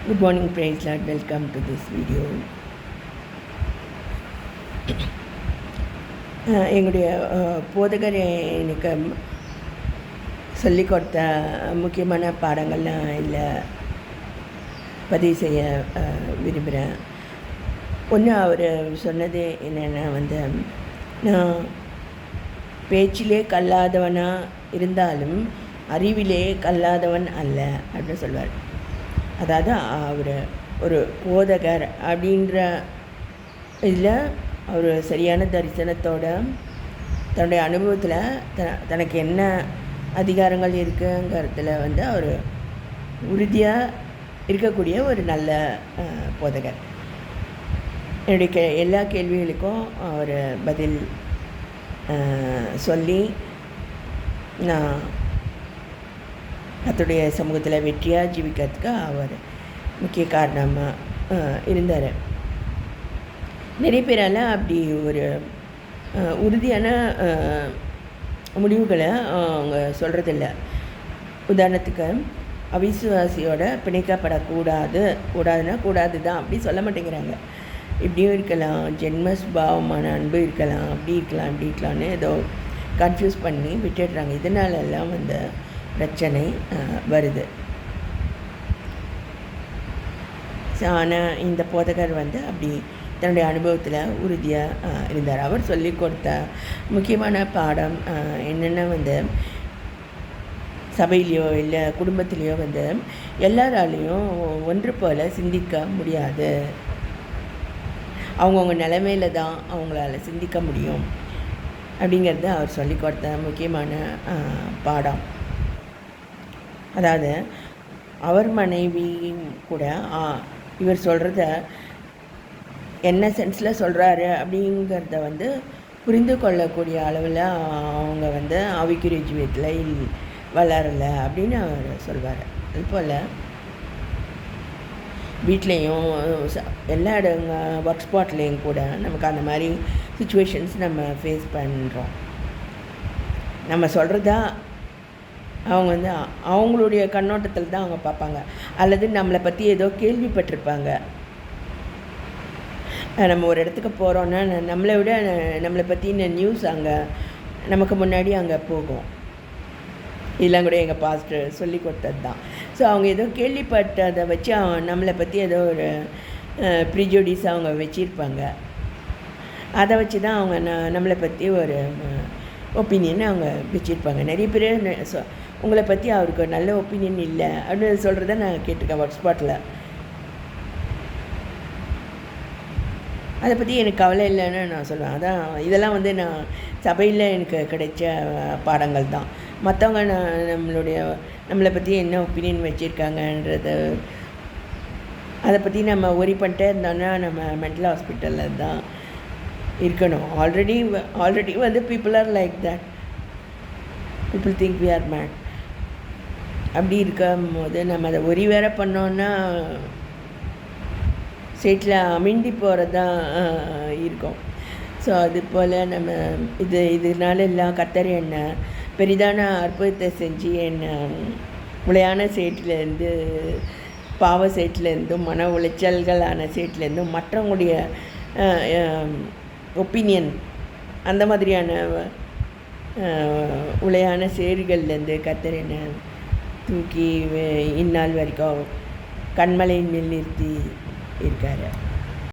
Good morning, praise Lord. Welcome to this video. எங்களுடைய போதகர் எனக்கு சொல்லிக் கொடுத்த முக்கியமான பாடங்கள்லாம் இல்லை பதிவு செய்ய விரும்புகிறேன். ஒன்று அவர் சொன்னது என்னென்னா நான் பேச்சிலே கல்லாதவனாக இருந்தாலும் அறிவிலே கல்லாதவன் அல்ல அப்படின்னு சொல்வார். அதாவது அவர் ஒரு போதகர் அப்படின்ற இதில் அவர் சரியான தரிசனத்தோட தன்னுடைய அனுபவத்தில் தனக்கு என்ன அதிகாரங்கள் இருக்குங்கிறதுல அவர் உறுதியாக இருக்கக்கூடிய ஒரு நல்ல போதகர். என்னுடைய எல்லா கேள்விகளுக்கும் அவர் பதில் சொல்லி நான் கர்த்தருடைய சமூகத்தில் வெற்றியாக ஜீவிக்கிறதுக்கு அவர் முக்கிய காரணமாக இருந்தார். நிறைய பேரால் அப்படி ஒரு உறுதியான முடிவுகளை அவங்க சொல்கிறதில்ல. உதாரணத்துக்கு அவிசுவாசியோட கூடாதுன்னா கூடாது தான் அப்படி சொல்ல மாட்டேங்கிறாங்க. இப்படியும் இருக்கலாம், ஜென்ம சுபாவமான அன்பு இருக்கலாம், அப்படி இருக்கலாம்னு ஏதோ கன்ஃபியூஸ் பண்ணி விட்டுடுறாங்க. இதனாலெல்லாம் பிரச்சனை வருது. ஆனால் இந்த போதகர் அப்படி தன்னுடைய அனுபவத்தில் உறுதியாக இருந்தார். அவர் சொல்லிக் கொடுத்த முக்கியமான பாடம் என்னென்னா சபையிலையோ இல்லை குடும்பத்திலையோ எல்லாராலையும் ஒன்று போல் சிந்திக்க முடியாது. அவங்கவுங்க நிலைமையில தான் அவங்களால சிந்திக்க முடியும் அப்படிங்கிறது அவர் சொல்லிக் கொடுத்த முக்கியமான பாடம். அதாவது அவர் மனைவி கூட இவர் சொல்கிறத என்ன சென்ஸில் சொல்கிறாரு அப்படிங்கிறத புரிந்து கொள்ளக்கூடிய அளவில் அவங்க ஆவிக்குரிய ஜீவியத்தில் வளரலை அப்படின்னு அவர் சொல்வார். அதுபோல் வீட்லேயும் எல்லா ஒர்க் ஸ்பாட்லேயும் கூட நமக்கு அந்த மாதிரி சுச்சுவேஷன்ஸ் நம்ம ஃபேஸ் பண்ணுறோம். நம்ம சொல்கிறதா அவங்க அவங்களுடைய கண்ணோட்டத்தில் தான் அவங்க பார்ப்பாங்க, அல்லது நம்மளை பற்றி ஏதோ கேள்விப்பட்டிருப்பாங்க. நம்ம ஒரு இடத்துக்கு போகிறோன்னா நம்மளை விட நம்மளை பற்றின நியூஸ் அங்கே நமக்கு முன்னாடி அங்கே போகும். இதெல்லாம் கூட எங்கள் பாஸ்டர் சொல்லி கொடுத்தது தான். ஸோ அவங்க ஏதோ கேள்விப்பட்டதை வச்சு நம்மளை பற்றி ஏதோ ஒரு ப்ரிஜுடிஸ் அவங்க வச்சுருப்பாங்க. அதை வச்சு தான் அவங்க நம்மளை பற்றி ஒரு ஒப்பீனியன் அவங்க வச்சுருப்பாங்க. நிறைய பேர் உங்களை பற்றி அவருக்கு நல்ல ஒப்பீனியன் இல்லை அப்படின்னு சொல்கிறத நான் கேட்டிருக்கேன் ஒர்க் ஸ்பாட்டில். அதை பற்றி எனக்கு கவலை இல்லைன்னு நான் சொல்லுவேன். அதான் இதெல்லாம் நான் சபையில் எனக்கு கிடைச்ச பாடங்கள் தான். மற்றவங்க நம்மளை பற்றி என்ன ஒப்பீனியன் வச்சுருக்காங்கன்றது அதை பற்றி நம்ம ஒரி பண்ணிட்டே இருந்தோன்னா நம்ம மென்டல் ஹாஸ்பிட்டலில் தான் இருக்கணும். Already people are like that. People think we are mad. அப்படி இருக்கும் போது நம்ம அதை ஒரி வேற பண்ணோன்னா ஸ்டேட்டில் அமிண்டி போகிறது தான் இருக்கும். ஸோ அது போல் நம்ம இதனால எல்லாம் கர்த்தர் என்ன பெரிதான அற்புதத்தை செஞ்சு என்ன உளையான சேட்டிலேருந்து பாவ சேட்டிலேருந்தும் மன உளைச்சல்களான சேட்டிலேருந்தும் மற்றவங்களுடைய ஒப்பீனியன் அந்த மாதிரியான உளையான சேரிகள்லேருந்து கர்த்தர் என்ன தூக்கி இந்நாள் வரைக்கும் கண்மலையின் மேல் நிறுத்தி இருக்கார்.